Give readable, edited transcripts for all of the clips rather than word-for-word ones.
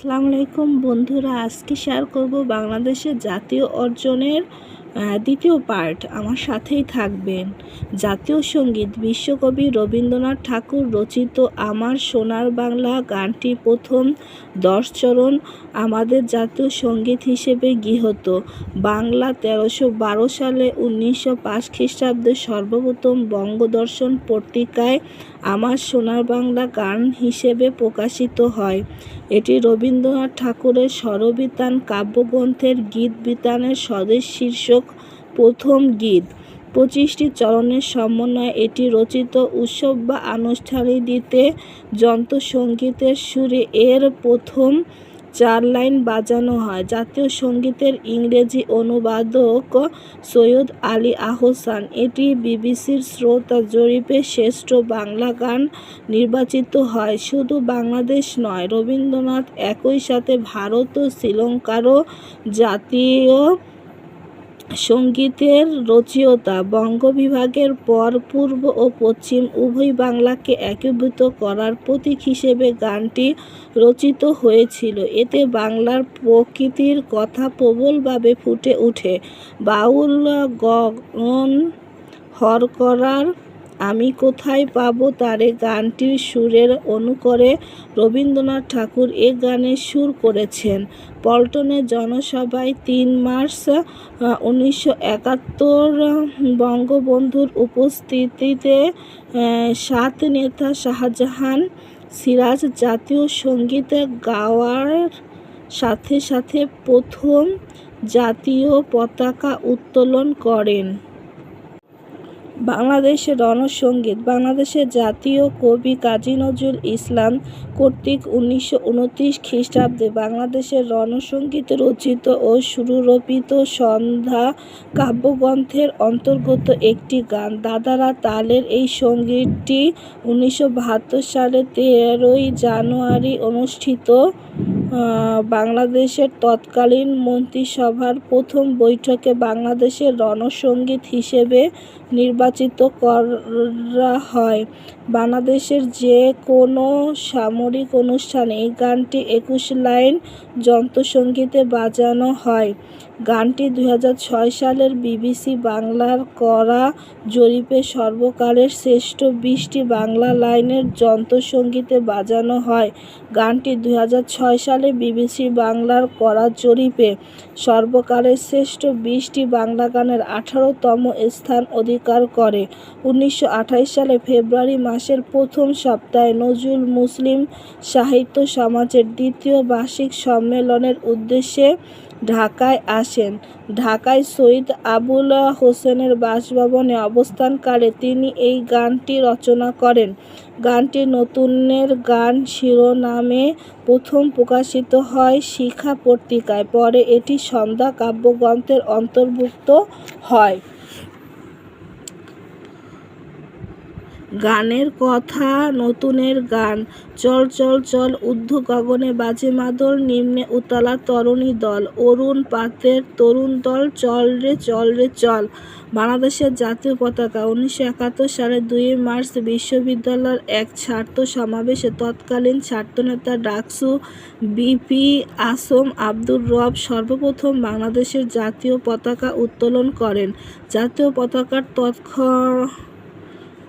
আসসালামু আলাইকুম বন্ধুরা, আজকে শেয়ার করব বাংলাদেশের জাতীয় অর্জনের দ্বিতীয় পার্ট। আমার সাথেই থাকবেন। জাতীয় সঙ্গীত বিশ্বকবি রবীন্দ্রনাথ ঠাকুর রচিত আমার সোনার বাংলা গানটি প্রথম 10 চরণ আমাদের জাতীয় সঙ্গীত হিসেবে গৃহীত। বাংলা 1312 সালে 1905 খ্রিস্টাব্দে সর্বপ্রথম বঙ্গদর্শন পত্রিকায় আমার সোনার বাংলা গান হিসেবে প্রকাশিত হয়। এটি রবীন্দ্রনাথ ঠাকুরের স্বরবিতান কাব্যগ্রন্থের গীত বিতানের স্বদেশ শীর্ষক প্রথম গীত। 25টি চরণের সমন্বয়ে এটি রচিত। উৎসব বা আনুষ্ঠানিকতে যন্ত্রসঙ্গীতের সুরে এর প্রথম 4 লাইন বাজানো হয়। জাতীয় সঙ্গীতের ইংরেজি অনুবাদক সৈয়দ আলী আহসান এটি বিবিসির শ্রোতা জরিপে শ্রেষ্ঠ বাংলা গান নির্বাচিত হয়। শুধু বাংলাদেশ নয়, রবীন্দ্রনাথ একই সাথে ভারত ও শ্রীলঙ্কারও জাতীয় সঙ্গীতের রচয়িতা। বঙ্গবিভাগের পর পূর্ব ও পশ্চিম উভয় বাংলাকে একীভূত করার প্রতীক হিসেবে গানটি রচিত হয়েছিল। এতে বাংলার প্রকৃতির কথা প্রবলভাবে ফুটে ওঠে। বাউল গগন হরকরার আমি কোথায় পাবো তারে গানটির সুরের অনুকরে রবীন্দ্রনাথ ঠাকুর এ গানের সুর করেছেন। পল্টনের জনসভায় 3 মার্চ 1971 বঙ্গবন্ধুর উপস্থিতিতে 7 নেতা শাহজাহান সিরাজ জাতীয় সঙ্গীত গাওয়ার সাথে সাথে প্রথম জাতীয় পতাকা উত্তোলন করেন। বাংলাদেশের রণসঙ্গীত বাংলাদেশের জাতীয় কবি কাজী নজরুল ইসলাম কর্তৃক 1929 খ্রিস্টাব্দে বাংলাদেশের রণসঙ্গীত রচিত ও সুররোপিত সন্ধ্যা কাব্যগ্রন্থের অন্তর্গত একটি গান। দাদারা তালের এই সঙ্গীতটি 1972 সালে 13ই জানুয়ারি অনুষ্ঠিত বাংলাদেশের তৎকালীন মন্ত্রিসভার প্রথম বৈঠকে বাংলাদেশের রণসঙ্গীত হিসেবে নির্বাচিত করা হয়। বাংলাদেশের যে কোনো সামরিক অনুষ্ঠানে এই গানটি 21 লাইন যন্ত্রসঙ্গীতে বাজানো হয়। গানটি 2006 সালের বিবিসি বাংলার করা জরিপে সর্বকালের শ্রেষ্ঠ 20টি বাংলা লাইনের যন্ত্রসঙ্গীতে বাজানো হয়। গানটি 2006 সালে বিবিসি বাংলার করা জরিপে সর্বকালের শ্রেষ্ঠ 20টি বাংলা গানের 18তম স্থান অধিকার করে। 1928 সালে ফেব্রুয়ারি মাসের প্রথম সপ্তাহে নজরুল মুসলিম সাহিত্য সমাজের দ্বিতীয় বার্ষিক সম্মেলনের উদ্দেশ্যে ঢাকায় আসেন। ঢাকায় সৈয়দ আবুল হোসেনের বাসভবনে অবস্থানকালে তিনি এই গানটি রচনা করেন। গানটি নতুনের গান শিরোনামে প্রথম প্রকাশিত হয় শিখা পত্রিকায়। পরে এটি সন্ধ্যা কাব্যগ্রন্থের অন্তর্ভুক্ত হয়। গানের কথা নতুনের গান। চল চল চল ঊর্ধ্ব গগনে বাজে মাদল, নিম্নে উতলা তরুণী দল, অরুণ পাতের তরুণ দল, চল রে চল। বাংলাদেশের জাতীয় পতাকা 1971 সালের 2 মার্চ বিশ্ববিদ্যালয়ের এক ছাত্র সমাবেশে তৎকালীন ছাত্রনেতা ডাকসু বিপি আসম আব্দুর রব সর্বপ্রথম বাংলাদেশের জাতীয় পতাকা উত্তোলন করেন। জাতীয় পতাকার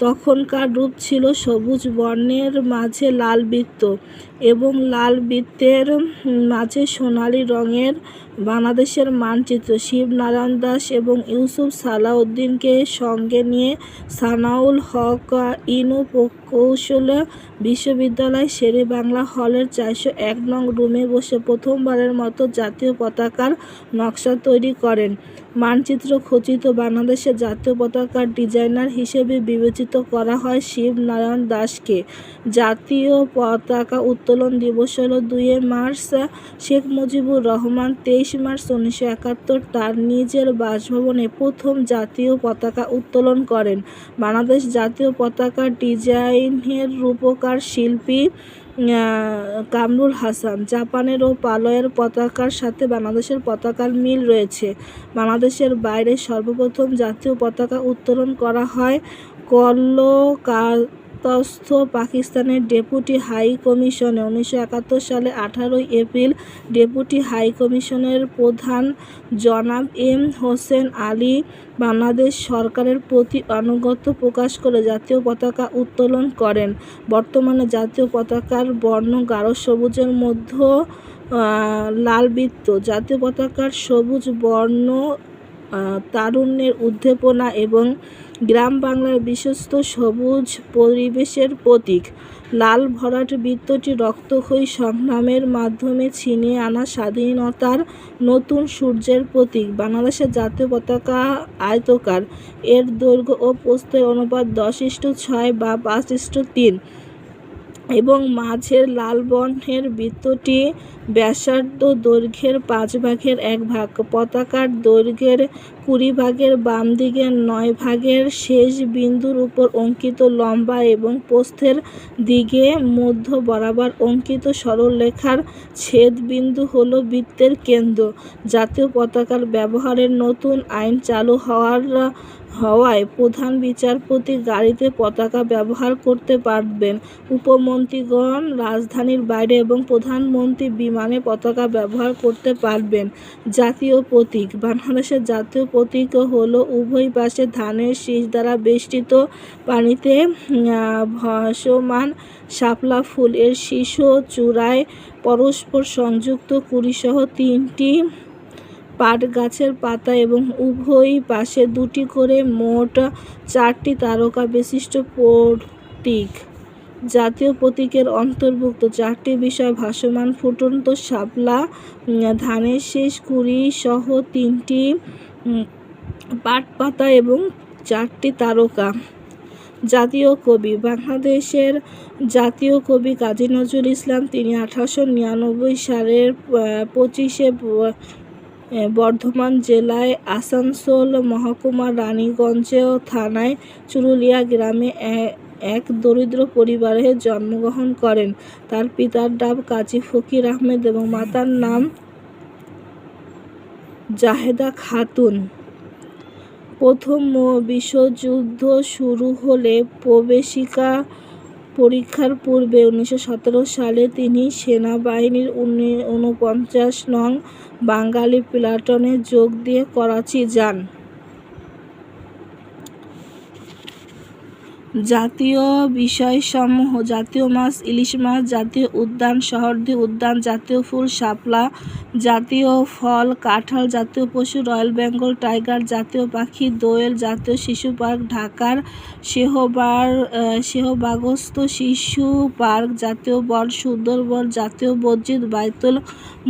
তখনকার রূপ ছিল সবুজ বর্ণের মাঝে লাল বৃত্ত এবং লাল বৃত্তের মাঝে সোনালী রঙের বাংলাদেশের মানচিত্র। শিবনারায়ণ দাস এবং ইউসুফ সালাউদ্দিনকে সঙ্গে নিয়ে সানাউল হক ইনু প্রকৌশল বিশ্ববিদ্যালয় শেরে বাংলা হলের 401 নং রুমে বসে প্রথমবারের মতো জাতীয় পতাকার নকশা তৈরি করেন। মানচিত্র খচিত বাংলাদেশের জাতীয় পতাকার ডিজাইনার হিসেবে বিবেচিত করা হয় শিবনারায়ণ দাসকে। জাতীয় পতাকা উত্তোলন দিবস হল 2 মার্চ। শেখ মুজিবুর রহমান 23 মার্চ 1971 তার নিজের বাসভবনে প্রথম জাতীয় পতাকা উত্তোলন করেন। বাংলাদেশ জাতীয় পতাকার ডিজাইনের রূপকার শিল্পী কামরুল হাসান। জাপানের ও পালয়ের পতাকার সাথে বাংলাদেশের পতাকার মিল রয়েছে। বাংলাদেশের বাইরে সর্বপ্রথম জাতীয় পতাকা উত্তোলন করা হয় ঢাকাস্থ পাকিস্তানের ডেপুটি হাই কমিশনে 1971 সালে 18 এপ্রিল ডেপুটি হাই কমিশনের প্রধান জনাব এম হোসেন আলী বাংলাদেশ সরকারের প্রতি আনুগত্য প্রকাশ করে জাতীয় পতাকা উত্তোলন করেন। বর্তমানে জাতীয় পতাকার বর্ণ গাঢ় সবুজের মধ্যে লাল বৃত্ত। জাতীয় পতাকার সবুজ বর্ণ তারুণ্যের উদ্দীপনা এবং গ্রাম বাংলার বিশ্বস্ত সবুজ পরিবেশের প্রতীক। লাল ভরাট বৃত্তটি রক্তক্ষয়ী সংগ্রামের মাধ্যমে ছিনিয়ে আনা স্বাধীনতার নতুন সূর্যের প্রতীক। বাংলাদেশের জাতীয় পতাকা আয়তাকার। এর দৈর্ঘ্য ও প্রস্থের অনুপাত 10:6 বা 5:3 এবং মাঝের লাল বর্ণের বৃত্তটি ব্যাসার্ধ দৈর্ঘ্যের 5 ভাগের 1 ভাগ। পতাকার দৈর্ঘ্যের 20 ভাগের বাম দিকের 9 ভাগের শেষ বিন্দুর উপর অঙ্কিত লম্বা এবং প্রস্থের দিকে মধ্য বরাবর অঙ্কিত সরলরেখার ছেদ বিন্দু হল বৃত্তের কেন্দ্র। জাতীয় পতাকার ব্যবহারের নতুন আইন চালু হওয়ায় প্রধান বিচারপতি গাড়িতে পতাকা ব্যবহার করতে পারবেন। উপমন্ত্রীগণ রাজধানীর বাইরে এবং প্রধানমন্ত্রী বিমানে পতাকা ব্যবহার করতে পারবেন। জাতীয় প্রতীক। বাংলাদেশের জাতীয় প্রতীক হলো উভয় পাশে ধানের শীষ দ্বারা বেষ্টিত পানিতে ভাসমান শাপলা ফুল। এর শীর্ষ চূড়ায় পরস্পর সংযুক্ত কুঁড়িসহ 3টি পাট গাছের পাতা এবং উভয় পাশে 2টি করে মোট 4টি তারকা বিশিষ্ট প্রতীক। জাতীয় প্রতীকের অন্তর্ভুক্ত 4টি বিষয়: ভাসমান ফুটন্ত শাপলা, ধানের শীষ, কুঁড়ি সহ 3টি পাট পাতা এবং 4টি তারকা। জাতীয় কবি। বাংলাদেশের জাতীয় কবি কাজী নজরুল ইসলাম। তিনি 1899 সালের 25শে বর্ধমান জেলায় আসানসোল মহকুমার রানীগঞ্জ থানায় চুরুলিয়া গ্রামে এক দরিদ্র পরিবারে জন্মগ্রহণ করেন। তার পিতার নাম কাজী ফকির আহমেদ এবং মাতার নাম জাহেদা খাতুন। প্রথম বিশ্বযুদ্ধ শুরু হলে প্রবেশিকা পরীক্ষার পূর্বে 1917 সালে তিনি সেনাবাহিনীর 49 নং বাঙালি প্লাটুনে যোগ দিয়ে করাচি যান। জাতীয় বিষয়সমূহ: জাতীয় মাছ ইলিশ মাছ, জাতীয় উদ্যান সোহরাওয়ার্দী উদ্যান, জাতীয় ফুল শাপলা, জাতীয় ফল কাঁঠাল, জাতীয় পশু রয়্যাল বেঙ্গল টাইগার, জাতীয় পাখি দোয়েল, জাতীয় শিশু পার্ক ঢাকার শেহবাগস্থ শিশু পার্ক, জাতীয় বন সুন্দরবন, জাতীয় মসজিদ বাইতুল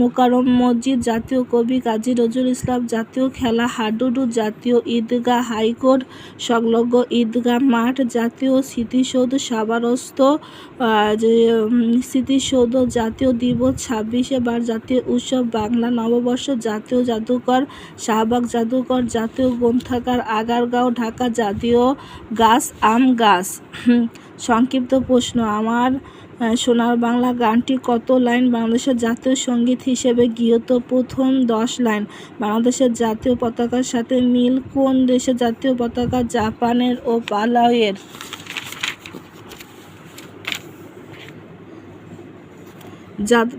মোকাররম মসজিদ, জাতীয় কবি কাজী নজরুল ইসলাম, জাতীয় খেলা হাডুডু, জাতীয় ঈদগাহ হাইকোর্ট সংলগ্ন ঈদগাহ মাঠ, জাতীয় স্মৃতিসৌধ সাবারস্ত স্মৃতিসৌধ, জাতীয় দিবস 26শে বার, জাতীয় উৎসব বাংলা নববর্ষ, জাতীয় জাদুঘর শাহবাগ জাদুঘর, জাতীয় গ্রন্থাগার আগারগাঁও ঢাকা, জাতীয় গাছ আম গাছ। সংক্ষিপ্ত প্রশ্ন: আমার সোনার বাংলা গানটি কত লাইন? বাংলাদেশের জাতীয় সঙ্গীত হিসেবে গৃহীত প্রথম 10 লাইন। বাংলাদেশের জাতীয় পতাকার সাথে মিল কোন দেশের জাতীয় পতাকা? জাপানের ও পালাউয়ের।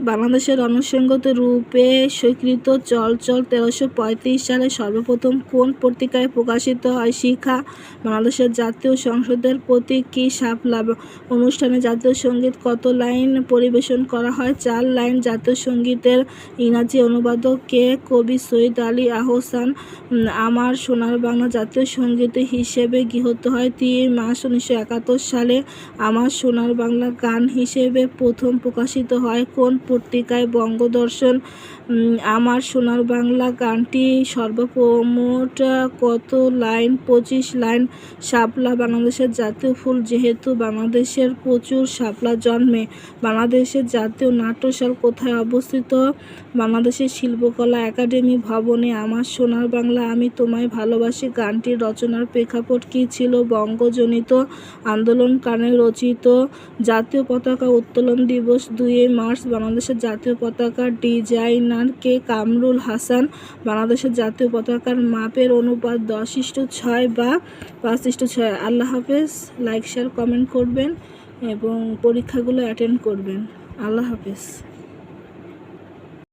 বাংলাদেশের রণসঙ্গীত রূপে স্বীকৃত চল 1335 সালে সর্বপ্রথম কোন পত্রিকায় প্রকাশিত হয়? শিখা। বাংলাদেশের জাতীয় সংসদের প্রতীক কি? শাপলা। অনুষ্ঠানে জাতীয় সঙ্গীত কত লাইন পরিবেশন করা হয়? 4 লাইন। জাতীয় সঙ্গীতের ইংরাজি অনুবাদক কে? কবি সৈয়দ আলী আহসান। আমার সোনার বাংলা জাতীয় সঙ্গীত হিসেবে গৃহীত হয় 3 মার্চ 1971 সালে। আমার সোনার বাংলা গান হিসেবে প্রথম প্রকাশিত হয় কোন পত্রিকায়? বঙ্গদর্শন। আমার সোনার বাংলা গানটি সর্বমোট কত লাইন? 25 লাইন। শাপলা বাংলাদেশের জাতীয় ফুল। যেহেতু বাংলাদেশের প্রচুর শাপলা জন্মে। বাংলাদেশের জাতীয় নাট্যশাল কোথায় অবস্থিত? বাংলাদেশের শিল্পকলা একাডেমি ভবনে। আমার সোনার বাংলা আমি তোমায় ভালোবাসি গানটির রচনার প্রেক্ষাপট কী ছিল? বঙ্গজনিত আন্দোলনকালে রচিত। জাতীয় পতাকা উত্তোলন দিবস 2 মার্চ বাংলাদেশের জাতীয় পতাকার ডিজাইনার কে? কামরুল হাসান। বাংলাদেশের জাতীয় পতাকার মাপের অনুপাত 10:6 বা 5:6। আল্লাহ হাফেজ। লাইক শেয়ার কমেন্ট করবেন এবং পরীক্ষাগুলো অ্যাটেন্ড করবেন। আল্লাহ হাফেজ।